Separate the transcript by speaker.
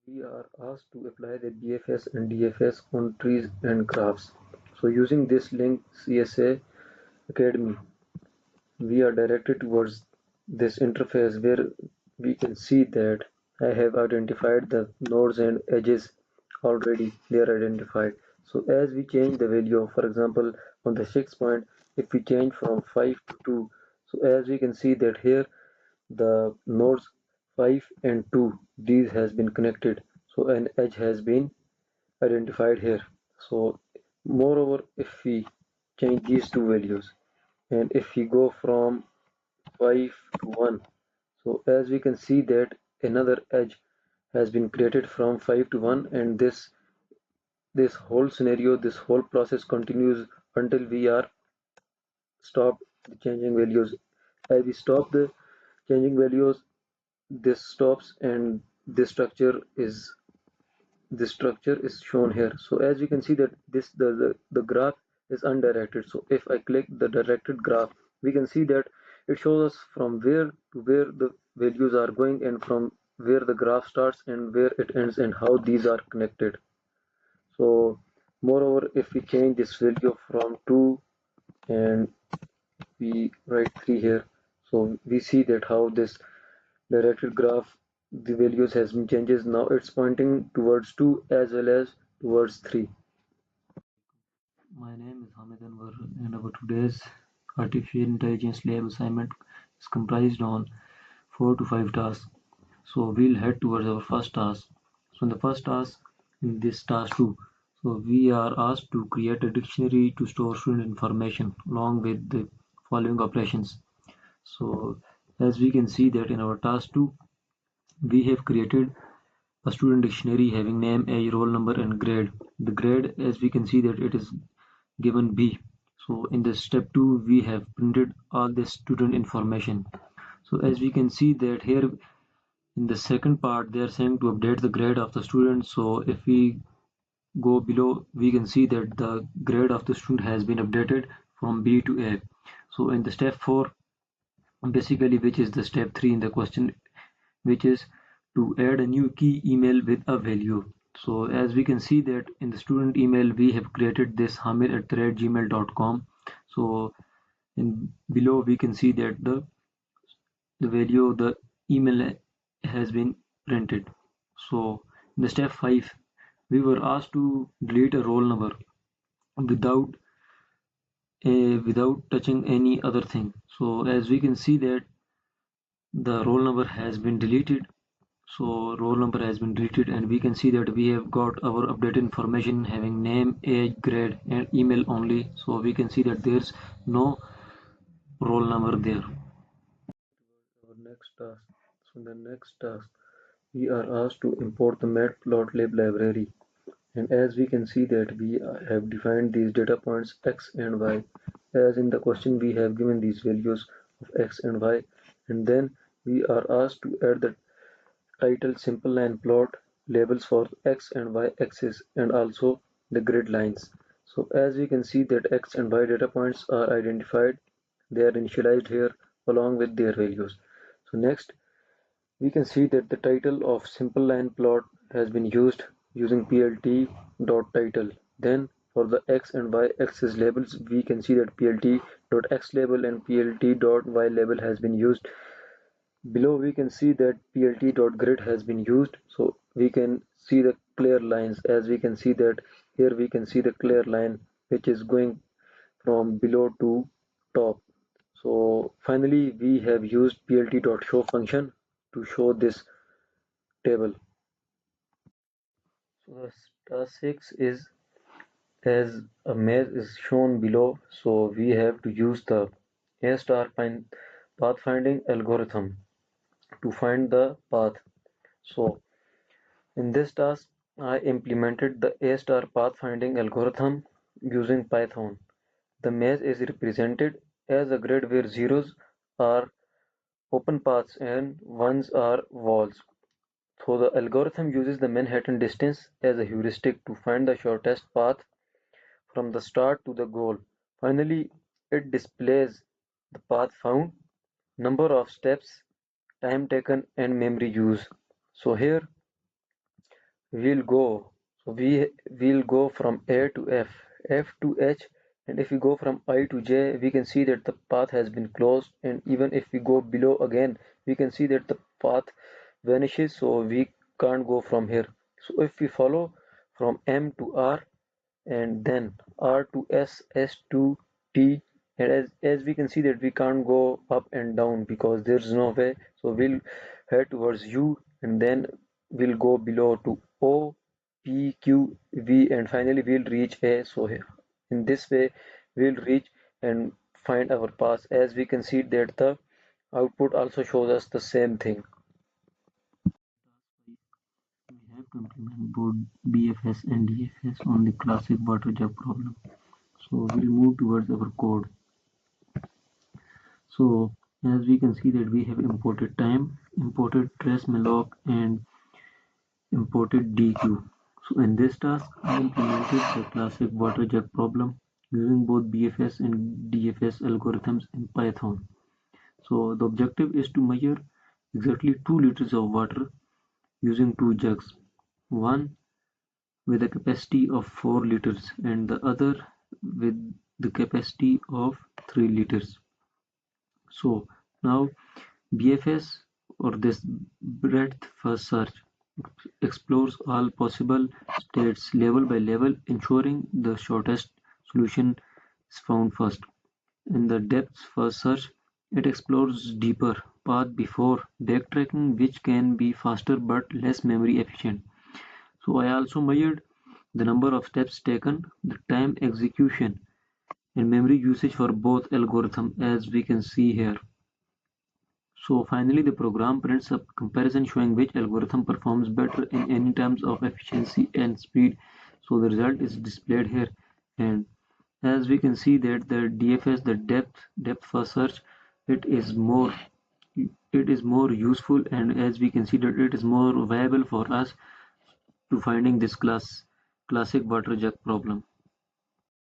Speaker 1: We are asked to apply the BFS and DFS on trees and graphs. So using this link CSA Academy, we are directed towards this interface where we can see that I have identified the nodes and edges already. They are identified. So as we change the value, for example, on the 6 point, if we change from 5 to 2, so as we can see that here the nodes 5 and 2, these has been connected, so an edge has been identified here. So moreover, if we change these two values and if we go from 5 to 1, so as we can see that another edge has been created from 5 to 1, and this whole scenario, this whole process continues until we are stop the changing values. As we stop the changing values, this stops and this structure is shown here. So as you can see that the graph is undirected. So if I click the directed graph, we can see that it shows us from where to where the values are going and from where the graph starts and where it ends and how these are connected. So moreover, if we change this value from 2 and we write 3 here, so we see that how this directed graph, the values has been changes. Now it's pointing towards 2 as well as towards 3.
Speaker 2: My name is Hamid Anwar, and our today's artificial intelligence lab assignment is comprised on 4 to 5 tasks. So we'll head towards our first task. So in the first task, in this task 2, so we are asked to create a dictionary to store student information along with the following operations. So as we can see that in our task 2, we have created a student dictionary having name, age, roll number and grade. The grade, as we can see that it is given B. So in the step 2 we have printed all the student information. So as we can see that here in the second part they are saying to update the grade of the student. So if we go below we can see that the grade of the student has been updated from B to A. So in the step 4, basically, which is the step 3 in the question, which is to add a new key email with a value. So as we can see that in the student email we have created this hamid@gmail.com. So in below we can see that the value of the email has been printed. So in the step 5 we were asked to delete a roll number without without touching any other thing. So as we can see that the roll number has been deleted. So roll number has been deleted and we can see that we have got our updated information having name, age, grade and email only. So we can see that there's no roll number there.
Speaker 1: Our next task. So the next task, we are asked to import the matplotlib library. And as we can see that we have defined these data points x and y. As in the question we have given these values of x and y, and then we are asked to add the title simple line plot labels for x and y axis and also the grid lines. So as we can see that x and y data points are identified, they are initialized here along with their values. So next we can see that the title of simple line plot has been used using plt.title. Then for the x and y axis labels, we can see that plt.xlabel and plt.ylabel has been used. Below we can see that plt.grid has been used, so we can see the clear lines. As we can see that here we can see the clear line which is going from below to top. So finally we have used plt.show function to show this table. So task 6 is as a maze is shown below, so we have to use the A star pathfinding algorithm to find the path. So in this task, I implemented the A star pathfinding algorithm using Python. The maze is represented as a grid where zeros are open paths and ones are walls. So the algorithm uses the Manhattan distance as a heuristic to find the shortest path from the start to the goal. Finally, it displays the path found, number of steps, time taken and memory use. So here we'll go so we will go from A to F, F to H, and if we go from I to J, we can see that the path has been closed, and even if we go below again, we can see that the path vanishes, so we can't go from here. So if we follow from M to R, and then R to S, S to T, and as we can see that we can't go up and down because there's no way, so we'll head towards U, and then we'll go below to O, P, Q, V, and finally we'll reach A. So here in this way we'll reach and find our path. As we can see that the output also shows us the same thing.
Speaker 2: We have to implement both BFS and DFS on the classic water jug problem. So we'll move towards our code. So as we can see that we have imported time, imported trace malloc, and imported dequeue. So in this task, I implemented the classic water jug problem using both BFS and DFS algorithms in Python. So the objective is to measure exactly 2 liters of water using two jugs, one with a capacity of 4 liters and the other with the capacity of 3 liters. So now BFS, or this breadth first search, explores all possible states level by level, ensuring the shortest solution is found first. In the depth first search, it explores deeper path before backtracking, which can be faster but less memory efficient. So I also measured the number of steps taken, the time execution, and memory usage for both algorithms, as we can see here. So finally, the program prints a comparison showing which algorithm performs better in any terms of efficiency and speed. So the result is displayed here, and as we can see that the DFS, the depth first search, it is more it is more useful, and as we can see that it is more viable for us to finding this classic water jug problem.